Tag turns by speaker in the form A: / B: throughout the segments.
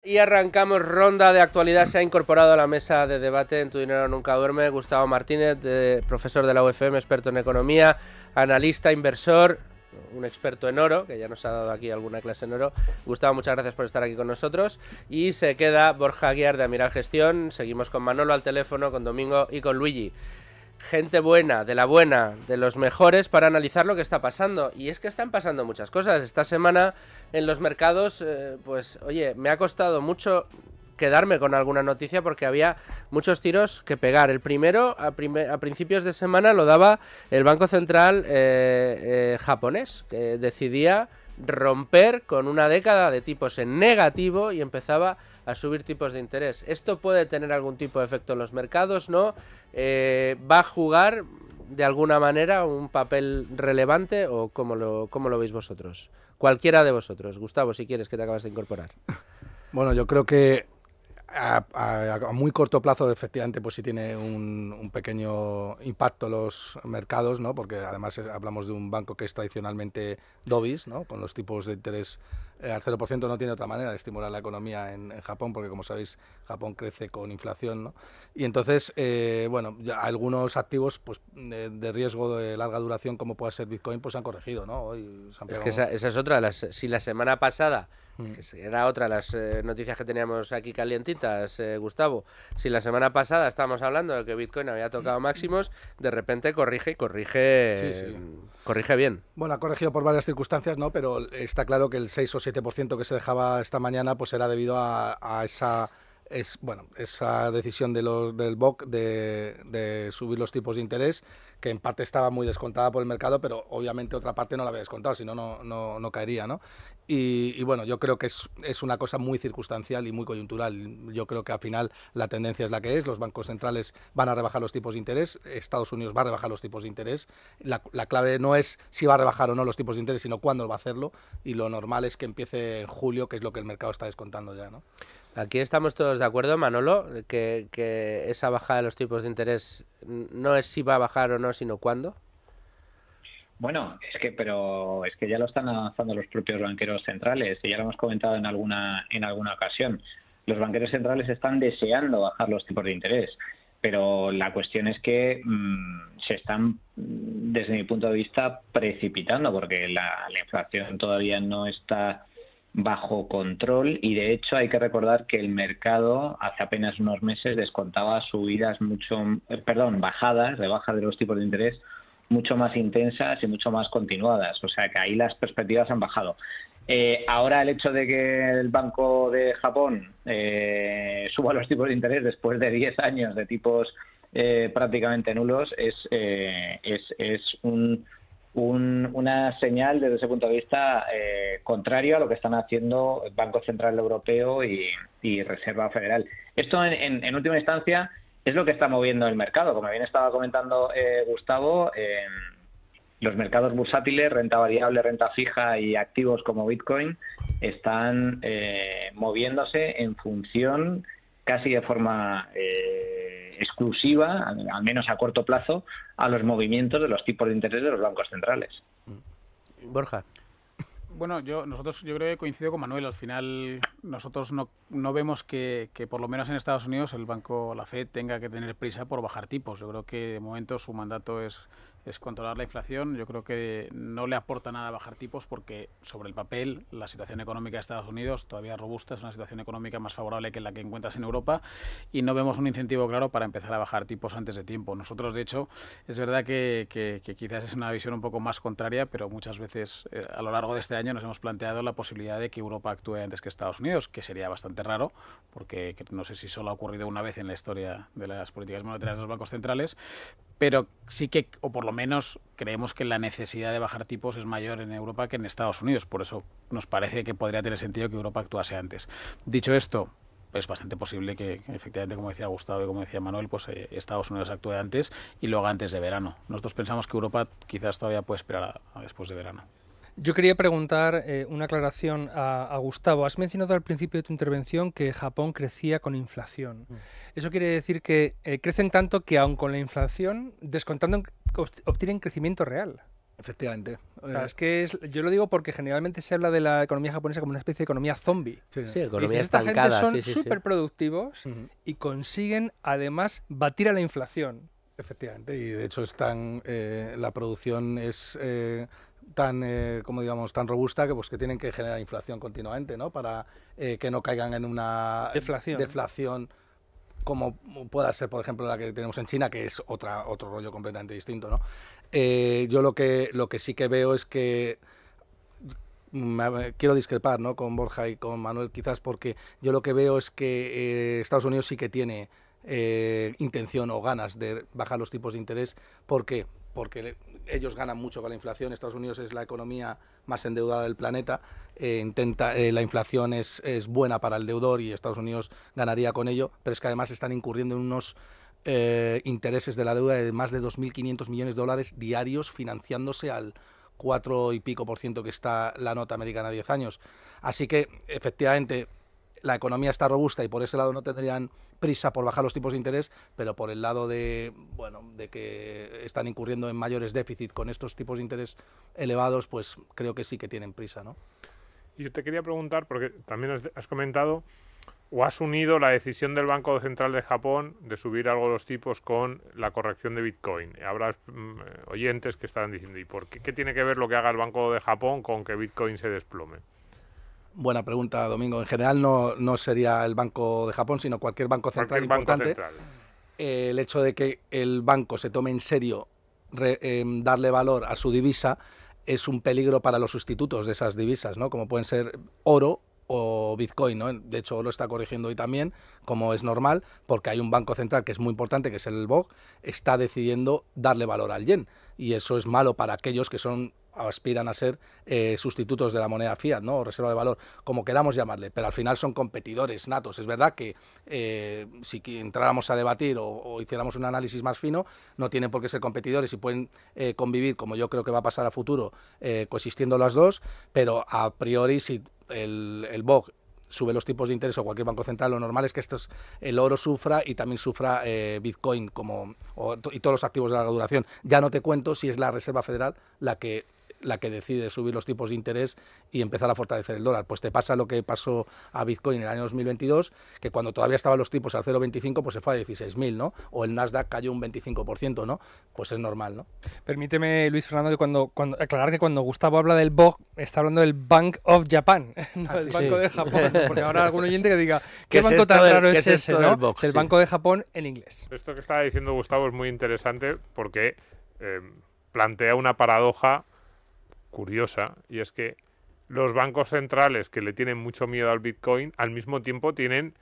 A: Y arrancamos ronda de actualidad. Se ha incorporado a la mesa de debate en Tu Dinero Nunca Duerme Gustavo Martínez, profesor de la UFM, experto en economía, analista, inversor, un experto en oro, que ya nos ha dado aquí alguna clase en oro. Gustavo, muchas gracias por estar aquí con nosotros. Y se queda Borja Aguiar de Amiral Gestión. Seguimos con Manolo al teléfono, con Domingo y con Luigi. Gente buena, de los mejores para analizar lo que está pasando. Y es que están pasando muchas cosas. Esta semana en los mercados, pues oye, me ha costado mucho quedarme con alguna noticia porque había muchos tiros que pegar. El primero, a principios de semana, lo daba el Banco Central japonés, que decidía romper con una década de tipos en negativo y empezaba a subir tipos de interés. ¿Esto puede tener algún tipo de efecto en los mercados? ¿No? ¿Va a jugar de alguna manera un papel relevante o cómo lo veis vosotros? Cualquiera de vosotros. Gustavo, si quieres, que te acabas de incorporar.
B: Bueno, yo creo que a muy corto plazo, efectivamente, pues sí tiene un pequeño impacto en los mercados, ¿no? Porque además hablamos de un banco que es tradicionalmente dovish, ¿no? Con los tipos de interés al 0%, no tiene otra manera de estimular la economía en Japón, porque como sabéis, Japón crece con inflación, ¿no? Y entonces, bueno, ya algunos activos pues de riesgo de larga duración, como puede ser Bitcoin, pues se han corregido, ¿no? Hoy se han
A: Es que
B: pegado...
A: esa es otra. Si la semana pasada,
B: Mm.
A: que era otra de las noticias que teníamos aquí calientitas, Gustavo, si la semana pasada estábamos hablando de que Bitcoin había tocado máximos, de repente corrige y
B: Sí, sí.
A: corrige bien.
B: Bueno, ha corregido por varias circunstancias, ¿no? Pero está claro que el 6 o 7% que se dejaba esta mañana pues era debido a esa decisión del BOC de subir los tipos de interés, que en parte estaba muy descontada por el mercado, pero obviamente otra parte no la había descontado, si no, no caería, ¿no? Y bueno, yo creo que es una cosa muy circunstancial y muy coyuntural. Yo creo que al final la tendencia es la que es, los bancos centrales van a rebajar los tipos de interés, Estados Unidos va a rebajar los tipos de interés. La clave no es si va a rebajar o no los tipos de interés, sino cuándo va a hacerlo, y lo normal es que empiece en julio, que es lo que el mercado está descontando ya, ¿no?
A: Aquí estamos todos de acuerdo, Manolo, que esa bajada de los tipos de interés no es si va a bajar o no, sino cuándo.
C: Bueno, pero es que ya lo están avanzando los propios banqueros centrales y ya lo hemos comentado en alguna ocasión. Los banqueros centrales están deseando bajar los tipos de interés, pero la cuestión es que se están, desde mi punto de vista, precipitando porque la inflación todavía no está bajo control y de hecho hay que recordar que el mercado hace apenas unos meses descontaba bajadas de los tipos de interés mucho más intensas y mucho más continuadas, o sea que ahí las perspectivas han bajado. Ahora el hecho de que el Banco de Japón suba los tipos de interés después de 10 años de tipos prácticamente nulos es una señal desde ese punto de vista contrario a lo que están haciendo el Banco Central Europeo y Reserva Federal. Esto en última instancia es lo que está moviendo el mercado. Como bien estaba comentando Gustavo, los mercados bursátiles, renta variable, renta fija y activos como Bitcoin están moviéndose en función casi de forma exclusiva, al menos a corto plazo, a los movimientos de los tipos de interés de los bancos centrales.
A: Borja.
D: Bueno, yo creo que coincido con Manuel. Al final nosotros no vemos que por lo menos en Estados Unidos el banco, la Fed, tenga que tener prisa por bajar tipos. Yo creo que de momento su mandato es controlar la inflación. Yo creo que no le aporta nada bajar tipos porque sobre el papel la situación económica de Estados Unidos todavía es robusta, es una situación económica más favorable que la que encuentras en Europa y no vemos un incentivo claro para empezar a bajar tipos antes de tiempo. Nosotros, de hecho, es verdad que quizás es una visión un poco más contraria, pero muchas veces a lo largo de este año nos hemos planteado la posibilidad de que Europa actúe antes que Estados Unidos, que sería bastante raro, porque no sé si solo ha ocurrido una vez en la historia de las políticas monetarias de los bancos centrales, pero sí que, o por lo menos, creemos que la necesidad de bajar tipos es mayor en Europa que en Estados Unidos. Por eso nos parece que podría tener sentido que Europa actuase antes. Dicho esto, es bastante posible que, efectivamente, como decía Gustavo y como decía Manuel, pues Estados Unidos actúe antes y lo haga antes de verano. Nosotros pensamos que Europa quizás todavía puede esperar a después de verano.
E: Yo quería preguntar una aclaración a Gustavo. Has mencionado al principio de tu intervención que Japón crecía con inflación. Eso quiere decir que crecen tanto que aun con la inflación, descontando, obtienen crecimiento real.
B: Efectivamente.
E: Es que yo lo digo porque generalmente se habla de la economía japonesa como una especie de economía zombie.
A: Sí, economía
E: esta
A: estancada.
E: gente son súper productivos y consiguen además batir a la inflación.
B: Efectivamente, y de hecho la producción es tan, como digamos, tan robusta que tienen que generar inflación continuamente, ¿no? Para que no caigan en una deflación como pueda ser, por ejemplo, la que tenemos en China, que es otro rollo completamente distinto, ¿no? Yo lo que sí que veo es que quiero discrepar, ¿no?, con Borja y con Manuel, quizás, porque yo lo que veo es que Estados Unidos sí que tiene intención o ganas de bajar los tipos de interés. ¿Por qué? Porque ellos ganan mucho con la inflación. Estados Unidos es la economía más endeudada del planeta. La inflación es buena para el deudor y Estados Unidos ganaría con ello, pero es que además están incurriendo en unos intereses de la deuda de más de 2.500 millones de dólares diarios, financiándose al 4 y pico % que está la nota americana a 10 años. Así que, efectivamente, la economía está robusta y por ese lado no tendrían prisa por bajar los tipos de interés, pero por el lado de que están incurriendo en mayores déficits con estos tipos de interés elevados, pues creo que sí que tienen prisa, ¿no?
F: Y yo te quería preguntar, porque también has comentado o has unido la decisión del Banco Central de Japón de subir algo los tipos con la corrección de Bitcoin. Habrá oyentes que estarán diciendo, ¿y por qué tiene que ver lo que haga el Banco de Japón con que Bitcoin se desplome?
B: Buena pregunta, Domingo. En general no sería el Banco de Japón, sino cualquier banco central importante. El hecho de que el banco se tome en serio darle valor a su divisa es un peligro para los sustitutos de esas divisas, ¿no? Como pueden ser oro o Bitcoin, ¿no? De hecho, lo está corrigiendo hoy también, como es normal, porque hay un banco central que es muy importante, que es el BOJ, está decidiendo darle valor al yen. Y eso es malo para aquellos que aspiran a ser sustitutos de la moneda fiat, ¿no?, o reserva de valor, como queramos llamarle, pero al final son competidores natos. Es verdad que si entráramos a debatir o hiciéramos un análisis más fino, no tienen por qué ser competidores y pueden convivir, como yo creo que va a pasar a futuro, coexistiendo las dos, pero a priori si el BOJ sube los tipos de interés o cualquier banco central, lo normal es que el oro sufra y también sufra Bitcoin y todos los activos de larga duración. Ya no te cuento si es la Reserva Federal la que decide subir los tipos de interés y empezar a fortalecer el dólar. Pues te pasa lo que pasó a Bitcoin en el año 2022, que cuando todavía estaban los tipos al 0,25, pues se fue a 16.000, ¿no? O el Nasdaq cayó un 25%, ¿no? Pues es normal, ¿no?
E: Permíteme, Luis Fernando, que aclarar que cuando Gustavo habla del BOJ, está hablando del Bank of Japan, no el Banco de Japón, ¿no? Porque ahora algún oyente que diga, ¿qué banco tan raro es ese, no? Es el Banco de Japón en inglés.
F: Esto que estaba diciendo Gustavo es muy interesante porque plantea una paradoja curiosa, y es que los bancos centrales que le tienen mucho miedo al Bitcoin al mismo tiempo tienen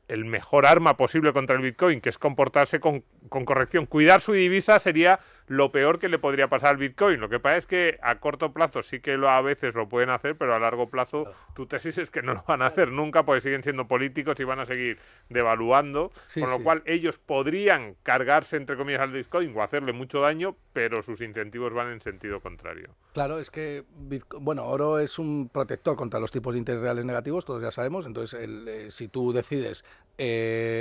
F: el mejor arma posible contra el Bitcoin, que es comportarse con corrección. Cuidar su divisa sería lo peor que le podría pasar al Bitcoin. Lo que pasa es que a corto plazo sí que a veces lo pueden hacer, pero a largo plazo tu tesis es que no lo van a hacer nunca, porque siguen siendo políticos y van a seguir devaluando, con lo cual ellos podrían cargarse, entre comillas, al Bitcoin o hacerle mucho daño, pero sus incentivos van en sentido contrario.
B: Claro, es que oro es un protector contra los tipos de interés reales negativos, todos ya sabemos. Entonces, si tú decides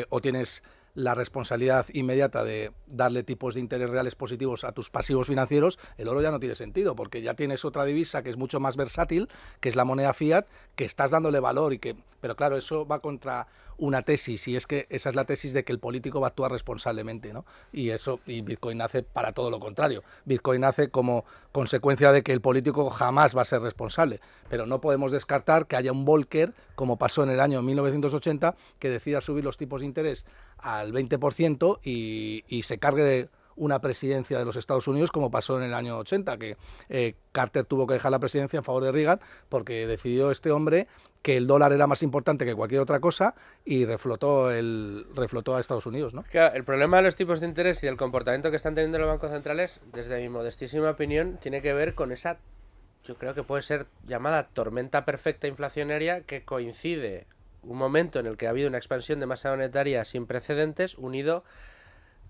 B: o tienes la responsabilidad inmediata de darle tipos de interés reales positivos a tus pasivos financieros, el oro ya no tiene sentido, porque ya tienes otra divisa que es mucho más versátil, que es la moneda fiat, que estás dándole valor pero claro, eso va contra una tesis, y es que esa es la tesis de que el político va a actuar responsablemente, ¿no? Y Bitcoin nace para todo lo contrario. Bitcoin nace como consecuencia de que el político jamás va a ser responsable, pero no podemos descartar que haya un Volcker, como pasó en el año 1980, que decida subir los tipos de interés al 20% y se cargue de una presidencia de los Estados Unidos, como pasó en el año 80, que Carter tuvo que dejar la presidencia en favor de Reagan porque decidió este hombre que el dólar era más importante que cualquier otra cosa y reflotó a Estados Unidos, ¿no?
A: Claro, el problema de los tipos de interés y del comportamiento que están teniendo los bancos centrales, desde mi modestísima opinión, tiene que ver con esa, yo creo que puede ser llamada tormenta perfecta inflacionaria, que coincide un momento en el que ha habido una expansión de masa monetaria sin precedentes, unido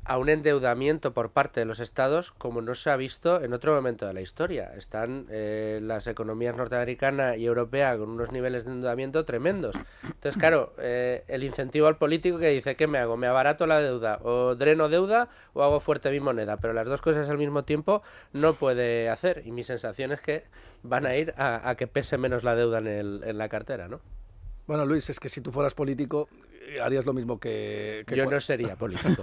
A: a un endeudamiento por parte de los estados como no se ha visto en otro momento de la historia. Están las economías norteamericana y europea con unos niveles de endeudamiento tremendos. Entonces, claro, el incentivo al político que dice, ¿qué me hago? ¿Me abarato la deuda? ¿O dreno deuda? ¿O hago fuerte mi moneda? Pero las dos cosas al mismo tiempo no puede hacer. Y mi sensación es que van a ir a que pese menos la deuda en la cartera, ¿no?
B: Bueno, Luis, es que si tú fueras político, harías lo mismo que
A: yo no sería político.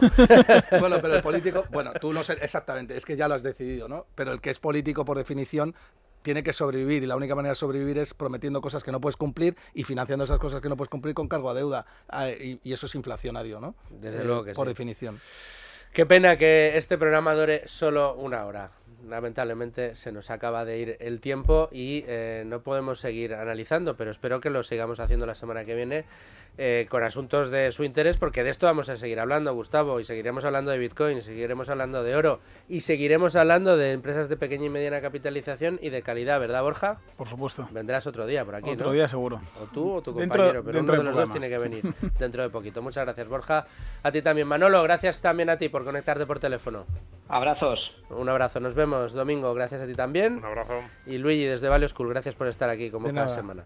B: Bueno, pero el político, bueno, tú no sé exactamente, es que ya lo has decidido, ¿no? Pero el que es político, por definición, tiene que sobrevivir, y la única manera de sobrevivir es prometiendo cosas que no puedes cumplir y financiando esas cosas que no puedes cumplir con cargo a deuda. Y eso es inflacionario, ¿no?
A: Desde luego que
B: por
A: sí.
B: definición.
A: Qué pena que este programa dure solo una hora. Lamentablemente se nos acaba de ir el tiempo y no podemos seguir analizando, pero espero que lo sigamos haciendo la semana que viene con asuntos de su interés, porque de esto vamos a seguir hablando, Gustavo, y seguiremos hablando de Bitcoin, seguiremos hablando de oro y seguiremos hablando de empresas de pequeña y mediana capitalización y de calidad, ¿verdad, Borja?
D: Por supuesto.
A: Vendrás otro día por aquí,
D: otro
A: ¿no?
D: día seguro.
A: O tú o tu compañero, pero uno de los dos tiene que venir dentro de poquito. Muchas gracias, Borja. A ti también, Manolo, gracias también a ti por conectarte por teléfono.
C: Abrazos.
A: Un abrazo, nos vemos domingo, gracias a ti también.
F: Un abrazo.
A: Y Luigi desde Value School, gracias por estar aquí como cada semana.